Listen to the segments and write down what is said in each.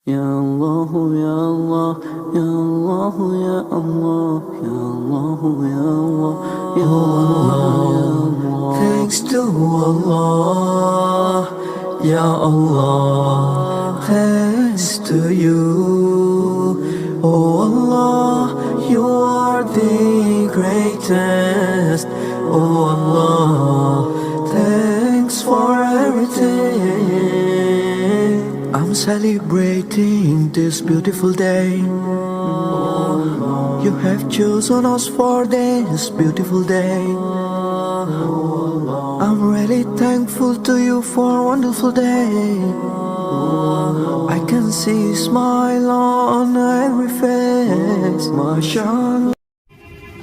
Ya Allah, Ya Allah, Ya Allah, Ya Allah, Ya Allah, Ya Allah, Ya Allah, Ya Allah. Thanks to Allah, Ya Allah. Thanks to you, oh Allah. You are the greatest, oh Allah. Thanks for everything. I'm celebrating this beautiful day. You have chosen us for this beautiful day. I'm really thankful to you for a wonderful day. I can see a smile on every face. MashaAllah.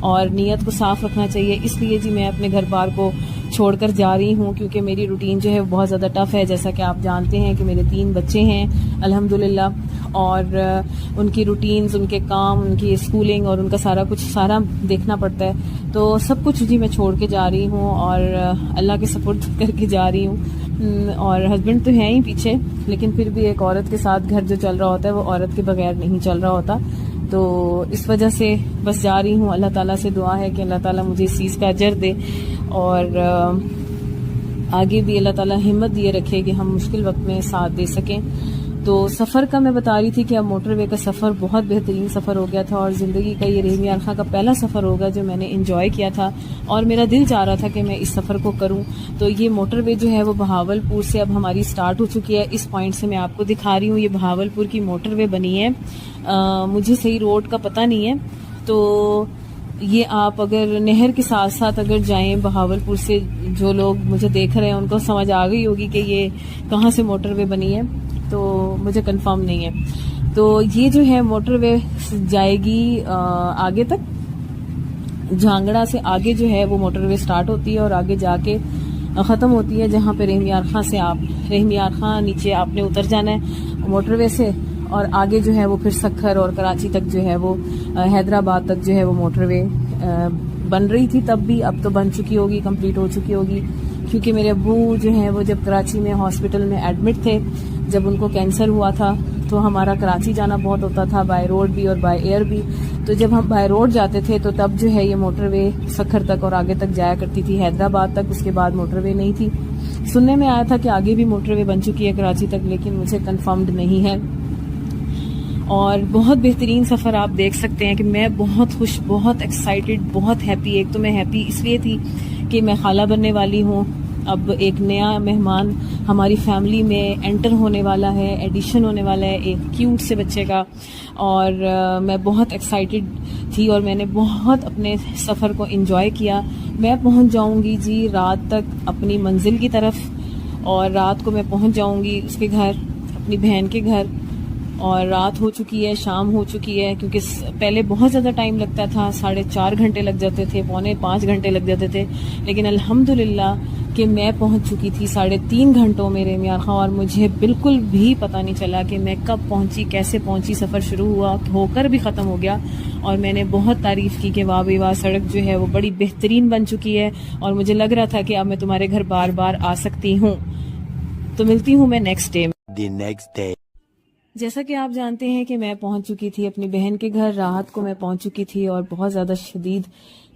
اور نیت کو صاف رکھنا چاہیے. اس لیے جی میں اپنے گھر بار کو چھوڑ کر جا رہی ہوں کیونکہ میری روٹین جو ہے بہت زیادہ ٹف ہے. جیسا کہ آپ جانتے ہیں کہ میرے 3 بچے ہیں الحمدللہ, اور ان کی روٹینز, ان کے کام, ان کی اسکولنگ اور ان کا سارا دیکھنا پڑتا ہے. تو سب کچھ جی میں چھوڑ کے جا رہی ہوں اور اللہ کے سپرد کر کے جا رہی ہوں. اور ہسبینڈ تو ہیں ہی پیچھے, لیکن پھر بھی ایک عورت کے ساتھ گھر جو چل رہا ہوتا ہے وہ عورت کے بغیر نہیں چل رہا ہوتا. تو اس وجہ سے بس جا رہی ہوں. اللہ تعالیٰ سے دعا ہے کہ اللہ تعالیٰ مجھے اس چیز کا اجر دے اور آگے بھی اللہ تعالیٰ ہمت دیے رکھے کہ ہم مشکل وقت میں ساتھ دے سکیں. تو سفر کا میں بتا رہی تھی کہ اب موٹر وے کا سفر بہت بہترین سفر ہو گیا تھا اور زندگی کا یہ رحیم یار خاں کا پہلا سفر ہوگا جو میں نے انجوائے کیا تھا اور میرا دل چاہ رہا تھا کہ میں اس سفر کو کروں. تو یہ موٹر وے جو ہے وہ بہاول پور سے اب ہماری سٹارٹ ہو چکی ہے. اس پوائنٹ سے میں آپ کو دکھا رہی ہوں, یہ بہاول پور کی موٹر وے بنی ہے. مجھے صحیح روڈ کا پتہ نہیں ہے, تو یہ آپ اگر نہر کے ساتھ ساتھ اگر جائیں بہاول پور سے, جو لوگ مجھے دیکھ رہے ہیں ان کو سمجھ آ گئی ہوگی کہ یہ کہاں سے موٹر وے بنی ہے, تو مجھے کنفرم نہیں ہے. تو یہ جو ہے موٹر وے جائے گی آگے تک, جھانگڑا سے آگے جو ہے وہ موٹر وے سٹارٹ ہوتی ہے اور آگے جا کے ختم ہوتی ہے جہاں پہ رحیم یار خاں نیچے آپ نے اتر جانا ہے موٹر وے سے, اور آگے جو ہے وہ پھر سکھر اور کراچی تک جو ہے وہ حیدرآباد تک جو ہے وہ موٹر وے بن رہی تھی تب بھی, اب تو بن چکی ہوگی, کمپلیٹ ہو چکی ہوگی. کیونکہ میرے ابو جو ہیں وہ جب کراچی میں ہاسپٹل میں ایڈمٹ تھے, جب ان کو کینسر ہوا تھا تو ہمارا کراچی جانا بہت ہوتا تھا بائی روڈ بھی اور بائی ایئر بھی. تو جب ہم بائی روڈ جاتے تھے تو تب جو ہے یہ موٹر وے سکھر تک اور آگے تک جایا کرتی تھی, حیدرآباد تک. اس کے بعد موٹر وے نہیں تھی. سننے میں آیا تھا کہ آگے بھی موٹر وے بن چکی ہے کراچی تک, لیکن مجھے کنفرمڈ نہیں ہے. اور بہت بہترین سفر آپ دیکھ سکتے ہیں کہ میں بہت خوش, بہت ایکسائٹیڈ, بہت ہیپی. ایک تو میں ہیپی اس لیے تھی کہ میں خالہ بننے والی ہوں, اب ایک نیا مہمان ہماری فیملی میں انٹر ہونے والا ہے, ایڈیشن ہونے والا ہے ایک کیوٹ سے بچے کا, اور میں بہت ایکسائٹیڈ تھی اور میں نے بہت اپنے سفر کو انجوائے کیا. میں پہنچ جاؤں گی جی رات تک اپنی منزل کی طرف, اور رات کو میں پہنچ جاؤں گی اس کے گھر, اپنی بہن کے گھر. اور رات ہو چکی ہے, شام ہو چکی ہے, کیونکہ پہلے بہت زیادہ ٹائم لگتا تھا, 4.5 گھنٹے لگ جاتے تھے, 4.25 گھنٹے لگ جاتے تھے, لیکن الحمدللہ کہ میں پہنچ چکی تھی 3.5 گھنٹوں میں رحیم یار خاں, اور مجھے بالکل بھی پتہ نہیں چلا کہ میں کب پہنچی, کیسے پہنچی. سفر شروع ہوا ہو کر بھی ختم ہو گیا, اور میں نے بہت تعریف کی کہ واہ بھائی واہ, سڑک جو ہے وہ بڑی بہترین بن چکی ہے, اور مجھے لگ رہا تھا کہ اب میں تمہارے گھر بار بار آ سکتی ہوں. تو ملتی ہوں میں نیکسٹ ڈے. جیسا کہ آپ جانتے ہیں کہ میں پہنچ چکی تھی اپنی بہن کے گھر, رات کو میں پہنچ چکی تھی اور بہت زیادہ شدید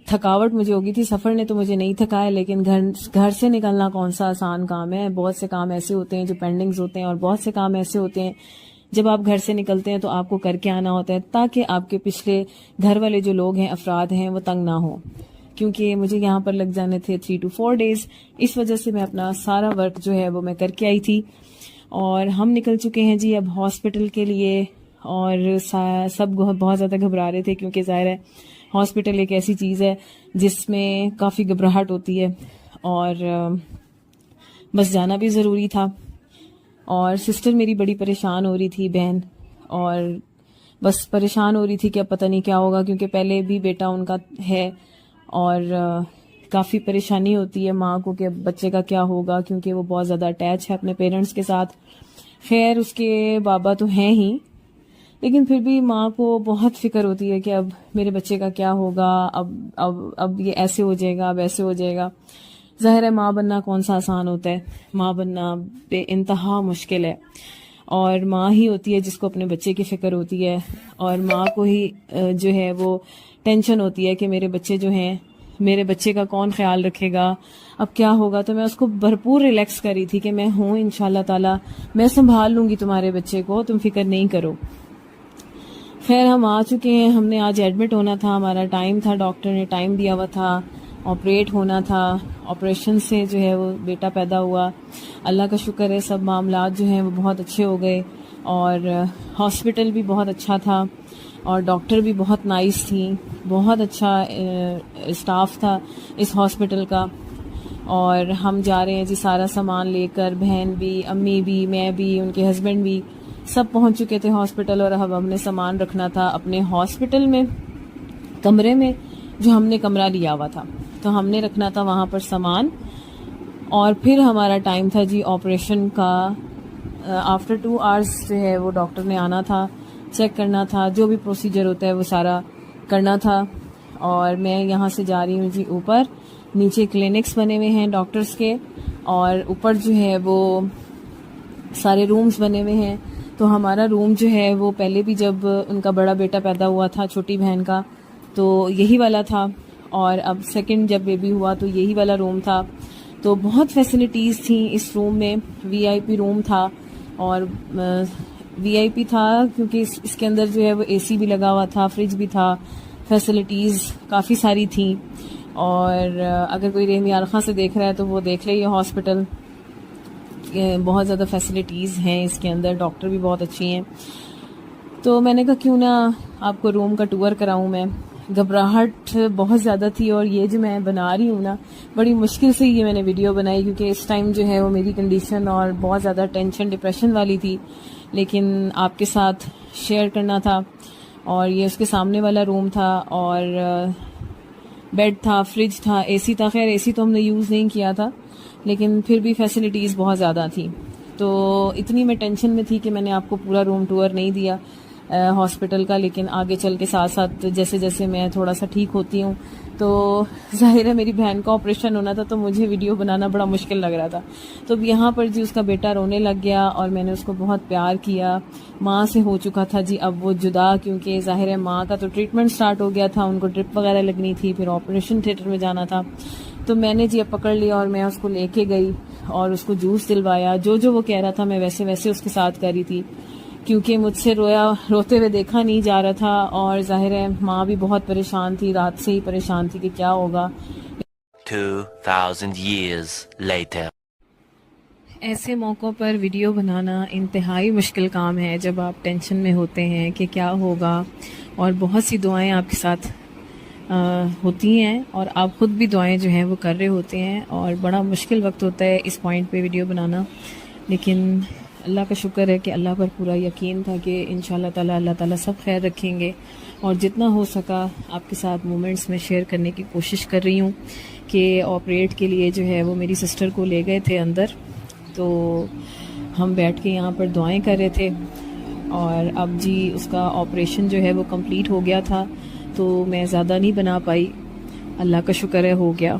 تھکاوٹ مجھے ہو گئی تھی. سفر نے تو مجھے نہیں تھکایا, لیکن گھر سے نکلنا کون سا آسان کام ہے. بہت سے کام ایسے ہوتے ہیں جو پینڈنگز ہوتے ہیں, اور بہت سے کام ایسے ہوتے ہیں جب آپ گھر سے نکلتے ہیں تو آپ کو کر کے آنا ہوتا ہے تاکہ آپ کے پچھلے گھر والے جو لوگ ہیں, افراد ہیں, وہ تنگ نہ ہوں. کیونکہ مجھے یہاں پر لگ جانے تھے 3 to 4 days, اس وجہ سے میں اپنا سارا ورک جو ہے وہ میں کر کے آئی تھی. اور ہم نکل چکے ہیں جی اب ہاسپٹل کے لیے, اور سب بہت زیادہ گھبرا رہے تھے کیونکہ ظاہر ہے ہاسپٹل ایک ایسی چیز ہے جس میں کافی گھبراہٹ ہوتی ہے, اور بس جانا بھی ضروری تھا. اور سسٹر میری بڑی پریشان ہو رہی تھی, بہن, اور بس پریشان ہو رہی تھی کہ اب پتہ نہیں کیا ہوگا, کیونکہ پہلے بھی بیٹا ان کا ہے, اور کافی پریشانی ہوتی ہے ماں کو کہ بچے کا کیا ہوگا, کیونکہ وہ بہت زیادہ اٹیچ ہے اپنے پیرنٹس کے ساتھ. خیر اس کے بابا تو ہیں ہی, لیکن پھر بھی ماں کو بہت فکر ہوتی ہے کہ اب میرے بچے کا کیا ہوگا, اب یہ ایسے ہو جائے گا, اب ایسے ہو جائے گا. ظاہر ہے ماں بننا کون سا آسان ہوتا ہے, ماں بننا بے انتہا مشکل ہے, اور ماں ہی ہوتی ہے جس کو اپنے بچے کی فکر ہوتی ہے, اور ماں کو ہی جو ہے وہ ٹینشن ہوتی ہے کہ میرے بچے جو ہیں, میرے بچے کا کون خیال رکھے گا, اب کیا ہوگا. تو میں اس کو بھرپور ریلیکس کر رہی تھی کہ میں ہوں انشاءاللہ تعالی, میں سنبھال لوں گی تمہارے بچے کو, تم فکر نہیں کرو. خیر ہم آ چکے ہیں, ہم نے آج ایڈمٹ ہونا تھا, ہمارا ٹائم تھا, ڈاکٹر نے ٹائم دیا ہوا تھا, آپریٹ ہونا تھا. آپریشن سے جو ہے وہ بیٹا پیدا ہوا, اللہ کا شکر ہے سب معاملات جو ہیں وہ بہت اچھے ہو گئے, اور ہاسپٹل بھی بہت اچھا تھا, اور ڈاکٹر بھی بہت نائس تھیں, بہت اچھا اسٹاف تھا اس ہاسپٹل کا. اور ہم جا رہے ہیں جی سارا سامان لے کر, بہن بھی, امی بھی, میں بھی, ان کے ہسبینڈ بھی, سب پہنچ چکے تھے ہاسپٹل. اور اب ہم نے سامان رکھنا تھا اپنے ہاسپٹل میں کمرے میں, جو ہم نے کمرہ لیا ہوا تھا، تو ہم نے رکھنا تھا وہاں پر سامان، اور پھر ہمارا ٹائم تھا جی آپریشن کا. آفٹر 2 آورس جو ہے وہ ڈاکٹر نے آنا تھا، چیک کرنا تھا، جو بھی پروسیجر ہوتا ہے وہ سارا کرنا تھا. اور میں یہاں سے جا رہی ہوں جی اوپر. نیچے کلینکس بنے ہوئے ہیں ڈاکٹرز کے، اور اوپر جو ہے وہ سارے رومز بنے ہوئے ہیں. تو ہمارا روم جو ہے وہ پہلے بھی جب ان کا بڑا بیٹا پیدا ہوا تھا چھوٹی بہن کا تو یہی والا تھا، اور اب سیکنڈ جب بیبی ہوا تو یہی والا روم تھا. تو بہت فیسلٹیز تھیں اس روم میں. وی آئی پی روم تھا، اور وی آئی پی تھا کیونکہ اس کے اندر جو ہے وہ اے سی بھی لگا ہوا تھا، فریج بھی تھا، فیسلٹیز کافی ساری تھیں. اور اگر کوئی رحمیال خاں سے دیکھ رہا ہے تو وہ دیکھ لے، یہ ہاسپٹل بہت زیادہ فیسلٹیز ہیں اس کے اندر، ڈاکٹر بھی بہت اچھی ہیں. تو میں نے کہا کیوں نہ آپ کو روم کا ٹور کراؤں. میں گھبراہٹ بہت زیادہ تھی، اور یہ جو میں بنا رہی ہوں نا بڑی مشکل سے یہ میں نے ویڈیو بنائی، کیونکہ اس ٹائم جو ہے وہ میری کنڈیشن اور بہت زیادہ ٹینشن ڈپریشن والی تھی، لیکن آپ کے ساتھ شیئر کرنا تھا. اور یہ اس کے سامنے والا روم تھا، اور بیڈ تھا، فریج تھا، اے سی تھا. خیر اے سی تو ہم نے یوز نہیں کیا تھا، لیکن پھر بھی فیسلٹیز بہت زیادہ تھیں. تو اتنی میں ٹینشن میں تھی کہ میں نے آپ کو پورا روم ٹور نہیں دیا ہاسپٹل کا. لیکن آگے چل کے ساتھ ساتھ جیسے جیسے میں تھوڑا سا ٹھیک ہوتی ہوں تو ظاہر ہے میری بہن کا آپریشن ہونا تھا، تو مجھے ویڈیو بنانا بڑا مشکل لگ رہا تھا. تو اب یہاں پر جی اس کا بیٹا رونے لگ گیا، اور میں نے اس کو بہت پیار کیا. ماں سے ہو چکا تھا جی اب وہ جدا، کیونکہ ظاہر ہے ماں کا تو ٹریٹمنٹ سٹارٹ ہو گیا تھا، ان کو ڈرپ وغیرہ لگنی تھی، پھر آپریشن تھیٹر میں جانا تھا. تو میں نے جی اب پکڑ لیا، اور میں اس کو لے کے گئی اور اس کو جوس دلوایا. جو وہ کہہ رہا تھا میں ویسے ویسے اس کے ساتھ کر رہی تھی، کیونکہ مجھ سے روتے ہوئے دیکھا نہیں جا رہا تھا. اور ظاہر ہے ماں بھی بہت پریشان تھی، رات سے ہی پریشان تھی کہ کیا ہوگا. 2000 years later. ایسے موقعوں پر ویڈیو بنانا انتہائی مشکل کام ہے، جب آپ ٹینشن میں ہوتے ہیں کہ کیا ہوگا، اور بہت سی دعائیں آپ کے ساتھ ہوتی ہیں، اور آپ خود بھی دعائیں جو ہیں وہ کر رہے ہوتے ہیں، اور بڑا مشکل وقت ہوتا ہے اس پوائنٹ پہ ویڈیو بنانا. لیکن اللہ کا شکر ہے کہ اللہ پر پورا یقین تھا کہ انشاءاللہ تعالی اللہ تعالیٰ سب خیر رکھیں گے. اور جتنا ہو سکا آپ کے ساتھ مومنٹس میں شیئر کرنے کی کوشش کر رہی ہوں. کہ آپریٹ کے لیے جو ہے وہ میری سسٹر کو لے گئے تھے اندر، تو ہم بیٹھ کے یہاں پر دعائیں کر رہے تھے. اور اب جی اس کا آپریشن جو ہے وہ کمپلیٹ ہو گیا تھا، تو میں زیادہ نہیں بنا پائی، اللہ کا شکر ہے ہو گیا.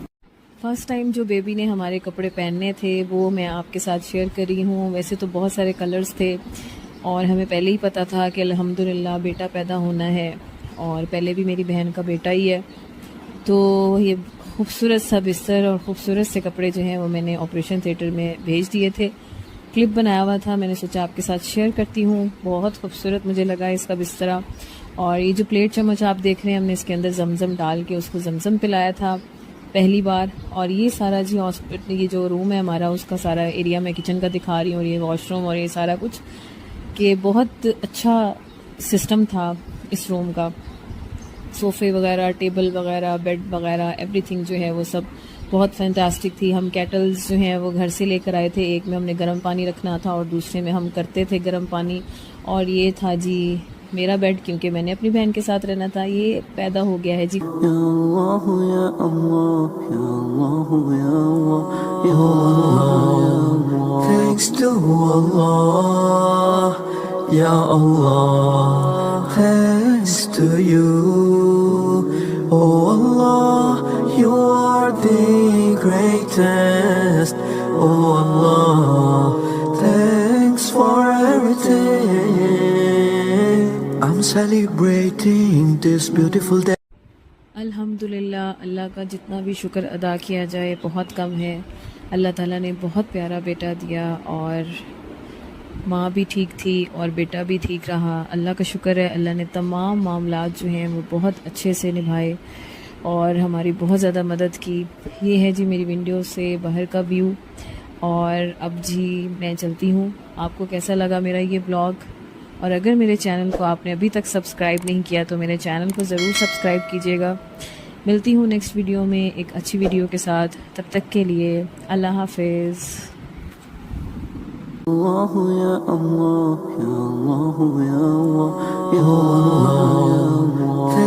فرسٹ ٹائم جو بیبی نے ہمارے کپڑے پہننے تھے وہ میں آپ کے ساتھ شیئر کر رہی ہوں. ویسے تو بہت سارے کلرز تھے، اور ہمیں پہلے ہی پتہ تھا کہ الحمدللہ بیٹا پیدا ہونا ہے، اور پہلے بھی میری بہن کا بیٹا ہی ہے. تو یہ خوبصورت سا بستر اور خوبصورت سے کپڑے جو ہیں وہ میں نے آپریشن تھیٹر میں بھیج دیے تھے. کلپ بنایا ہوا تھا، میں نے سوچا آپ کے ساتھ شیئر کرتی ہوں. بہت خوبصورت مجھے لگا اس کا بسترا. اور یہ جو پلیٹ چمچ آپ دیکھ رہے ہیں، ہم نے اس کے اندر زمزم ڈال کے اس کو زمزم پلایا تھا پہلی بار. اور یہ سارا جی ہاسپٹل، یہ جو روم ہے ہمارا، اس کا سارا ایریا میں کچن کا دکھا رہی ہوں، اور یہ واش روم اور یہ سارا کچھ، کہ بہت اچھا سسٹم تھا اس روم کا. صوفے وغیرہ، ٹیبل وغیرہ، بیڈ وغیرہ، ایوری تھنگ جو ہے وہ سب بہت فینٹاسٹک تھی. ہم کیٹلز جو ہیں وہ گھر سے لے کر آئے تھے، ایک میں ہم نے گرم پانی رکھنا تھا اور دوسرے میں ہم کرتے تھے گرم پانی. اور یہ تھا جی میرا بیڈ، کیونکہ میں نے اپنی بہن کے ساتھ رہنا تھا. یہ پیدا ہو گیا ہے جی. Ya Allah, Ya Allah, Ya Allah, Ya Allah, Ya Allah. Thanks to Allah, Ya Allah. Thanks to you, oh Allah. You are the greatest, oh Allah. Thanks for everything. I'm celebrating this beautiful day. الحمدللہ، اللہ کا جتنا بھی شکر ادا کیا جائے بہت کم ہے. اللہ تعالیٰ نے بہت پیارا بیٹا دیا، اور ماں بھی ٹھیک تھی اور بیٹا بھی ٹھیک رہا. اللہ کا شکر ہے، اللہ نے تمام معاملات جو ہیں وہ بہت اچھے سے نبھائے اور ہماری بہت زیادہ مدد کی. یہ ہے جی میری ونڈو سے باہر کا ویو. اور اب جی میں چلتی ہوں. آپ کو کیسا لگا میرا یہ بلاگ؟ اور اگر میرے چینل کو آپ نے ابھی تک سبسکرائب نہیں کیا تو میرے چینل کو ضرور سبسکرائب کیجیے گا. ملتی ہوں نیکسٹ ویڈیو میں ایک اچھی ویڈیو کے ساتھ. تب تک کے لیے اللہ حافظ. Allah, Ya Allah, Ya Allah, Ya Allah, Ya Allah.